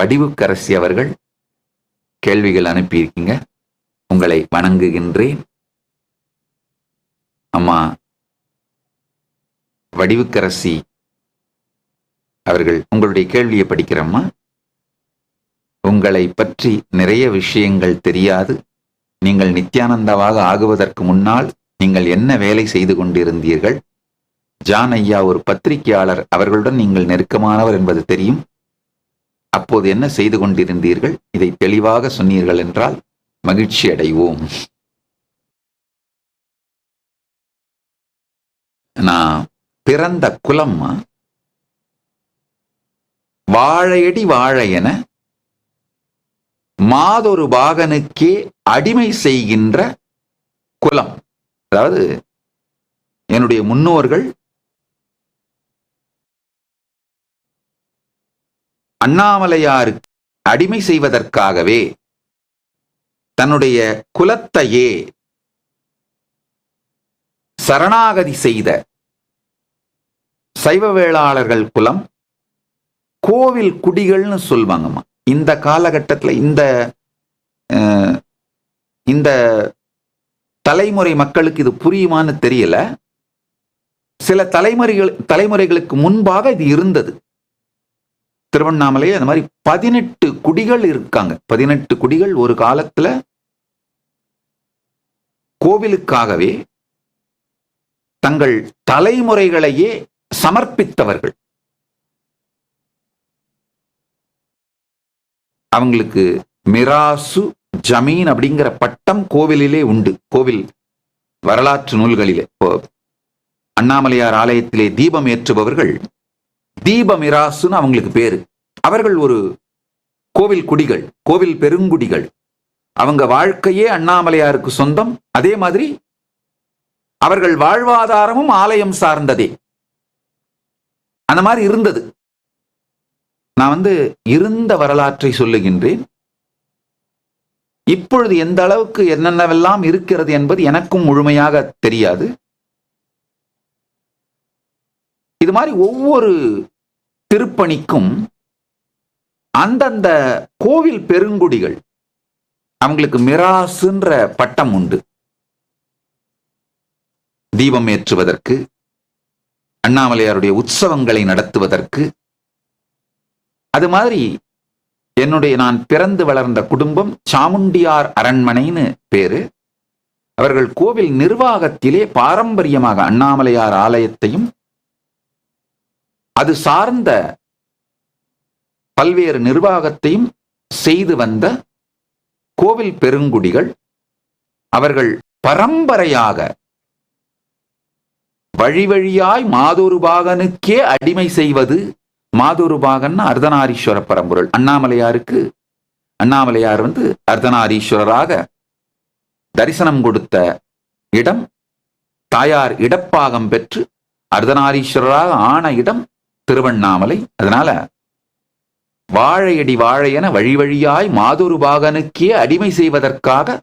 வடிவுக்கரசி அவர்கள் கேள்விகள் அனுப்பியிருக்கீங்க. உங்களை வணங்குகின்றேன். அம்மா வடிவுக்கரசி அவர்கள், உங்களுடைய கேள்வியை படிக்கிறம்மா. உங்களை பற்றி நிறைய விஷயங்கள் தெரியாது. நீங்கள் நித்யானந்தாவாக ஆகுவதற்கு முன்னால் நீங்கள் என்ன வேலை செய்து கொண்டிருந்தீர்கள்? ஜான் ஐயா ஒரு பத்திரிகையாளர், அவர்களுடன் நீங்கள் நெருக்கமானவர் என்பது தெரியும். அப்போது என்ன செய்து கொண்டிருந்தீர்கள்? இதை தெளிவாக சொன்னீர்கள் என்றால் மகிழ்ச்சி அடைவோம். நான் பிறந்த குலம்மா வாழையடி வாழை என மாதொரு பாகனுக்கே அடிமை செய்கின்ற குலம். அதாவது என்னுடைய முன்னோர்கள் அண்ணாமலையாருக்கு அடிமை செய்வதற்காகவே தன்னுடைய குலத்தையே சரணாகதி செய்த சைவ வேளாளர்கள் குலம் கோவில் குடிகள்னு சொல்வாங்கம்மா. இந்த காலகட்டத்தில் இந்த தலைமுறை மக்களுக்கு இது புரியுமான்னு தெரியல. சில தலைமுறைகளுக்கு முன்பாக இது இருந்தது. திருவண்ணாமலையே அந்த மாதிரி 18 குடிகள் இருக்காங்க. 18 குடிகள் ஒரு காலத்துல கோவிலுக்காகவே தங்கள் தலைமுறைகளையே சமர்ப்பித்தவர்கள். அவங்களுக்கு மிராசு ஜமீன் அப்படிங்கிற பட்டம் கோவிலிலே உண்டு. கோவில் வரலாற்று நூல்களிலே அண்ணாமலையார் ஆலயத்திலே தீபம் ஏற்றுபவர்கள் தீப மிராசுன்னு அவங்களுக்கு பேரு. அவர்கள் ஒரு கோவில் குடிகள், கோவில் பெருங்குடிகள். அவங்க வாழ்க்கையே அண்ணாமலையாருக்கு சொந்தம். அதே மாதிரி அவர்கள் வாழ்வாதாரமும் ஆலயம் சார்ந்ததே. அந்த மாதிரி இருந்தது. நான் இருந்த வரலாற்றை சொல்லுகின்றேன். இப்பொழுது எந்த அளவுக்கு என்னென்னவெல்லாம் இருக்கிறது என்பது எனக்கும் முழுமையாக தெரியாது. இது மாதிரி ஒவ்வொரு திருப்பணிக்கும் அந்தந்த கோவில் பெருங்குடிகள் அவங்களுக்கு மிராசுன்ற பட்டம் உண்டு. தீபம் ஏற்றுவதற்கு, அண்ணாமலையாருடைய உற்சவங்களை நடத்துவதற்கு. அது மாதிரி நான் பிறந்து வளர்ந்த குடும்பம் சாமுண்டியார் அரண்மனைன்னு பேரு. அவர்கள் கோவில் நிர்வாகத்திலே பாரம்பரியமாக அண்ணாமலையார் ஆலயத்தையும் அது சார்ந்த பல்வேறு நிர்வாகத்தையும் செய்து வந்த கோவில் பெருங்குடிகள். அவர்கள் பரம்பரையாக வழி வழியாய் மாதொரு பாகனுக்கே அடிமை செய்வது. மாதொரு பாகன்னா அர்த்தநாரீஸ்வர பரம்பொருள். அண்ணாமலையார் அர்த்தநாரீஸ்வரராக தரிசனம் கொடுத்த இடம், தாயார் இடப்பாகம் பெற்று அர்த்தநாரீஸ்வரராக ஆன இடம் திருவண்ணாமலை. அதனால வாழையடி வாழையென வழி வழியாய் மாதொரு பாகனுக்கே அடிமை செய்வதற்காக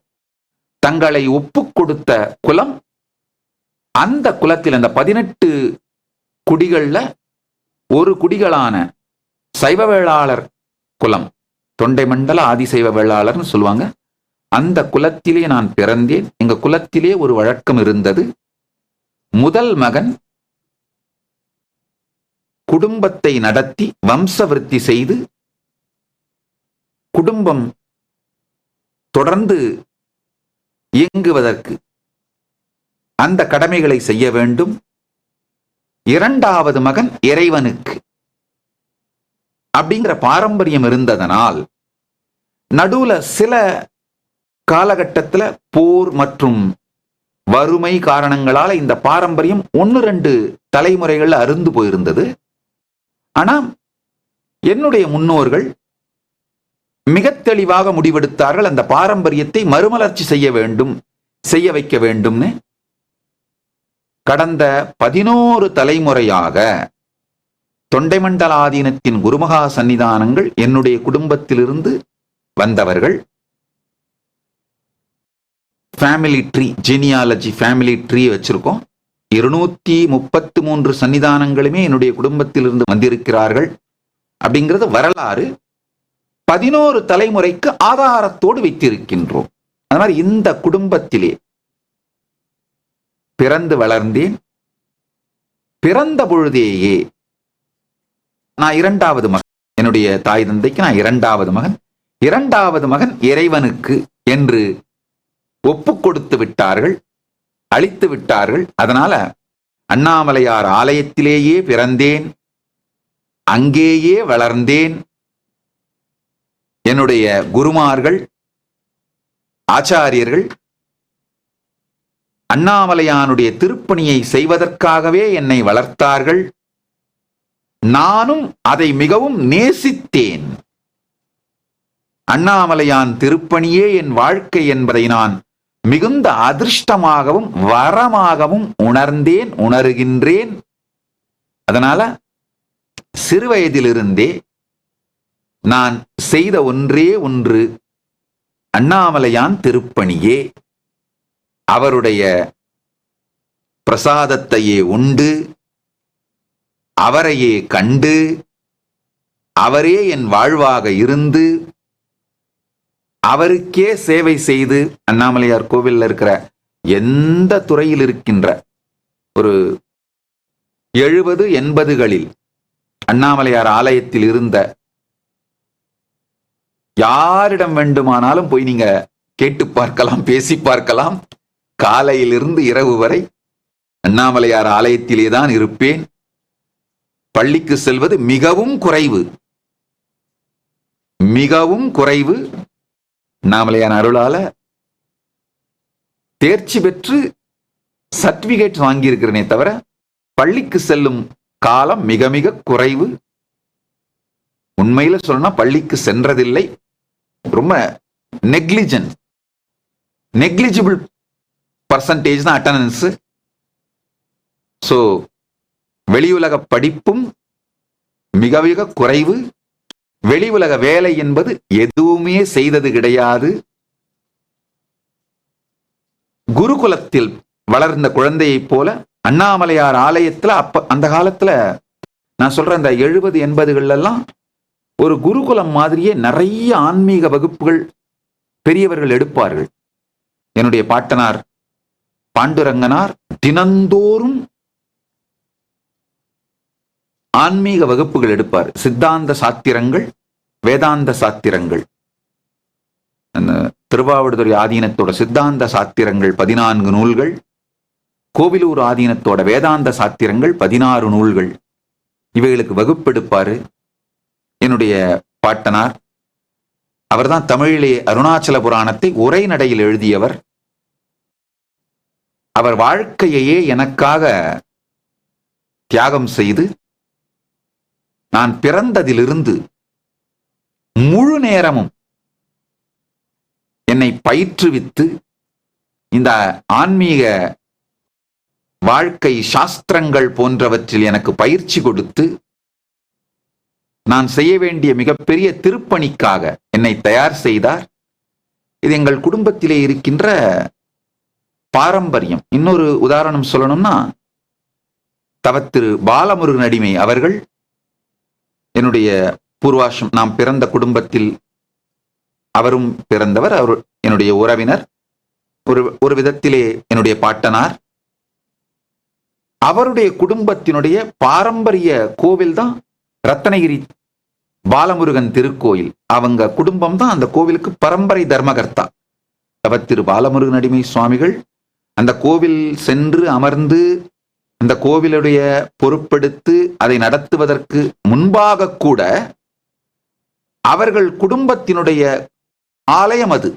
தங்களை ஒப்புக் கொடுத்த குலம். அந்த குலத்தில் அந்த 18 குடிகள்ல ஒரு குடிகளான சைவ வேளாளர் குலம், தொண்டை மண்டல ஆதிசைவ வேளாளர்னு சொல்லுவாங்க. அந்த குலத்திலே நான் பிறந்தேன். எங்க குலத்திலே ஒரு வழக்கம் இருந்தது. முதல் மகன் குடும்பத்தை நடத்தி வம்ச விருத்தி செய்து குடும்பம் தொடர்ந்து இயங்குவதற்கு அந்த கடமைகளை செய்ய வேண்டும். இரண்டாவது மகன் இறைவனுக்கு அப்படிங்கிற பாரம்பரியம் இருந்ததனால் நடுவுல சில காலகட்டத்தில் போர் மற்றும் வறுமை காரணங்களால இந்த பாரம்பரியம் 1-2 தலைமுறைகள் அருந்து போயிருந்தது. ஆனா என்னுடைய முன்னோர்கள் மிக தெளிவாக முடிவெடுத்தார்கள். அந்த பாரம்பரியத்தை மறுமலர்ச்சி செய்ய வைக்க வேண்டும்னு. கடந்த 11 தலைமுறையாக தொண்டைமண்டல ஆதீனத்தின் குருமகா சன்னிதானங்கள் என்னுடைய குடும்பத்திலிருந்து வந்தவர்கள். Family tree, genealogy family tree வச்சிருக்கோம். 233 சன்னிதானங்களுமே என்னுடைய குடும்பத்திலிருந்து வந்திருக்கிறார்கள் அப்படிங்கிறது வரலாறு. 11 தலைமுறைக்கு ஆதாரத்தோடு வைத்திருக்கின்றோம். அது மாதிரி இந்த குடும்பத்திலே பிறந்து வளர்ந்தேன். பிறந்த பொழுதேயே நான் 2வது மகன். என்னுடைய தாய் தந்தைக்கு நான் 2வது மகன். 2வது மகன் இறைவனுக்கு என்று ஒப்பு கொடுத்து விட்டார்கள், அளித்து விட்டார்கள். அதனால அண்ணாமலையார் ஆலயத்திலேயே பிறந்தேன், அங்கேயே வளர்ந்தேன். என்னுடைய குருமார்கள், ஆச்சாரியர்கள் அண்ணாமலையானுடைய திருப்பணியை செய்வதற்காகவே என்னை வளர்த்தார்கள். நானும் அதை மிகவும் நேசித்தேன். அண்ணாமலையான் திருப்பணியே என் வாழ்க்கை என்பதை நான் மிகுந்த அதிர்ஷ்டமாகவும் வரமாகவும் உணர்ந்தேன், உணர்கின்றேன். அதனால சிறுவயதிலிருந்தே நான் செய்த ஒன்றே ஒன்று அண்ணாமலையான் திருப்பணியே. அவருடைய பிரசாதத்தையே உண்டு, அவரையே கண்டு, அவரே என் வாழ்வாக இருந்து, அவருக்கே சேவை செய்து, அண்ணாமலையார் கோவிலில் இருக்கிற எந்த துறையில் இருக்கின்ற ஒரு 70-80களில் அண்ணாமலையார் ஆலயத்தில் இருந்த யாரிடம் வேண்டுமானாலும் போய் நீங்க கேட்டு பார்க்கலாம், பேசி பார்க்கலாம். காலையிலிருந்து இரவு வரை அண்ணாமலையார் ஆலயத்திலே தான் இருப்பேன். பள்ளிக்கு செல்வது மிகவும் குறைவு, மிகவும் குறைவு. அண்ணாமலையார் அருளால தேர்ச்சி பெற்று சர்டிபிகேட் வாங்கியிருக்கிறேனே தவிர பள்ளிக்கு செல்லும் காலம் மிக மிக குறைவு. உண்மையில சொன்னா பள்ளிக்கு சென்றதில்லை. ரொம்ப நெக்லிஜிபிள் பர்சன்டேஜ் தான் அட்டெண்டன்ஸ். ஸோ வெளியுலக படிப்பும் மிக மிக குறைவு. வெளி உலக வேலை என்பது எதுவுமே செய்தது கிடையாது. குருகுலத்தில் வளர்ந்த குழந்தையைப் போல அண்ணாமலையார் ஆலயத்துல அந்த காலத்துல நான் சொல்றேன், இந்த 70-80கள் எல்லாம் ஒரு குருகுலம் மாதிரியே நிறைய ஆன்மீக வகுப்புகள் பெரியவர்கள் எடுப்பார்கள். என்னுடைய பாட்டனார் பாண்டுரங்கனார் தினந்தோறும் ஆன்மீக வகுப்புகள் எடுப்பார். சித்தாந்த சாத்திரங்கள், வேதாந்த சாத்திரங்கள். திருவாவடுதுறை ஆதீனத்தோட சித்தாந்த சாத்திரங்கள் 14 நூல்கள், கோவிலூர் ஆதீனத்தோட வேதாந்த சாத்திரங்கள் 16 நூல்கள். இவைகளுக்கு வகுப்பெடுப்பாரு என்னுடைய பாட்டனார். அவர்தான் தமிழிலே அருணாச்சல புராணத்தை உரைநடையில் எழுதியவர். அவர் வாழ்க்கையையே எனக்காக தியாகம் செய்து நான் பிறந்ததிலிருந்து முழு நேரமும் என்னை பயிற்றுவித்து இந்த ஆன்மீக வாழ்க்கை சாஸ்திரங்கள் போன்றவற்றில் எனக்கு பயிற்சி கொடுத்து நான் செய்ய வேண்டிய மிகப்பெரிய திருப்பணிக்காக என்னை தயார் செய்தார். இது எங்கள் குடும்பத்திலே இருக்கின்ற பாரம்பரியம். இன்னொரு உதாரணம் சொல்லணும்னா, தவத்திரு பாலமுருகன் அடிமை அவர்கள் என்னுடைய பூர்வாஷம், நாம் பிறந்த குடும்பத்தில் அவரும் பிறந்தவர். அவர் என்னுடைய உறவினர், ஒரு விதத்திலே என்னுடைய பாட்டனார். அவருடைய குடும்பத்தினுடைய பாரம்பரிய கோவில் தான் ரத்னகிரி பாலமுருகன் திருக்கோயில். அவங்க குடும்பம் தான் அந்த கோவிலுக்கு பரம்பரை தர்மகர்த்தா. தவத்திரு பாலமுருகன் அடிமை சுவாமிகள் அந்த கோவில் சென்று அமர்ந்து அந்த கோவிலுடைய பொறுப்பெடுத்து அதை நடத்துவதற்கு முன்பாக கூட அவர்கள் குடும்பத்தினுடைய ஆலயம் அது.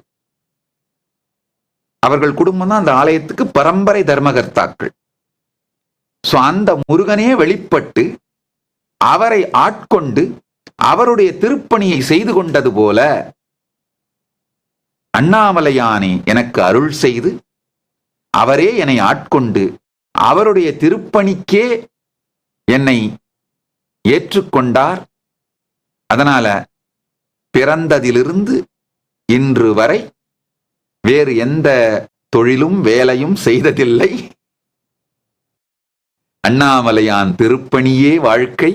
அவர்கள் குடும்பம் தான் அந்த ஆலயத்துக்கு பரம்பரை தர்மகர்த்தாக்கள். சோ அந்த முருகனே வெளிப்பட்டு அவரை ஆட்கொண்டு அவருடைய திருப்பணியை செய்து கொண்டது போல அண்ணாமலையானே எனக்கு அருள் செய்து அவரே என்னை ஆட்கொண்டு அவருடைய திருப்பணிக்கே என்னை ஏற்றுக்கொண்டார். அதனால பிறந்ததிலிருந்து இன்று வரை வேறு எந்த தொழிலும் வேலையும் செய்ததில்லை. அண்ணாமலையான் திருப்பணியே வாழ்க்கை.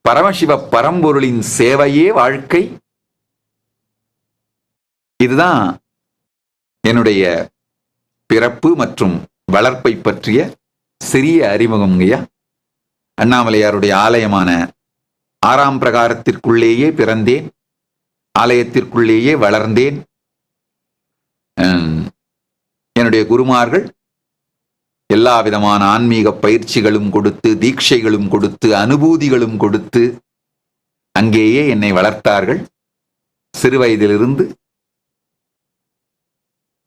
பரமசிவ பரம்பொருளின் சேவையே வாழ்க்கை. இதுதான் என்னுடைய பிறப்பு மற்றும் வளர்ப்பை பற்றிய சிறிய அறிமுகம் ஐயா. அண்ணாமலையாருடைய ஆலயமான 6ஆம் பிரகாரத்திற்குள்ளேயே பிறந்தேன், ஆலயத்திற்குள்ளேயே வளர்ந்தேன். என்னுடைய குருமார்கள் எல்லா விதமான ஆன்மீக பயிற்சிகளும் கொடுத்து, தீட்சைகளும் கொடுத்து, அனுபூதிகளும் கொடுத்து அங்கேயே என்னை வளர்த்தார்கள். சிறுவயதிலிருந்து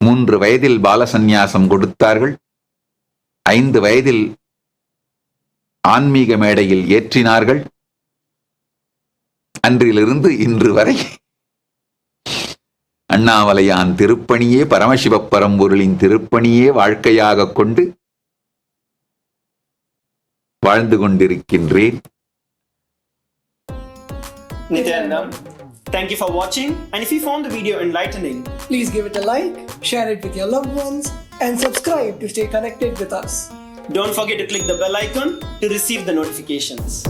3 வயதில் பாலசந்நியாசம் கொடுத்தார்கள். 5 வயதில் ஆன்மீக மேடையில் ஏற்றினார்கள். அன்றிலிருந்து இன்று வரை அண்ணாமலையான் திருப்பணியே, பரமசிவ பரம்பொருளின் திருப்பணியே வாழ்க்கையாக கொண்டு வாழ்ந்து கொண்டிருக்கின்றேன். Nityanandam, thank you for watching, and if you found the video enlightening, please give it a like, share it with your loved ones, and subscribe to stay connected with us. don't forget to click the bell icon to receive the notifications.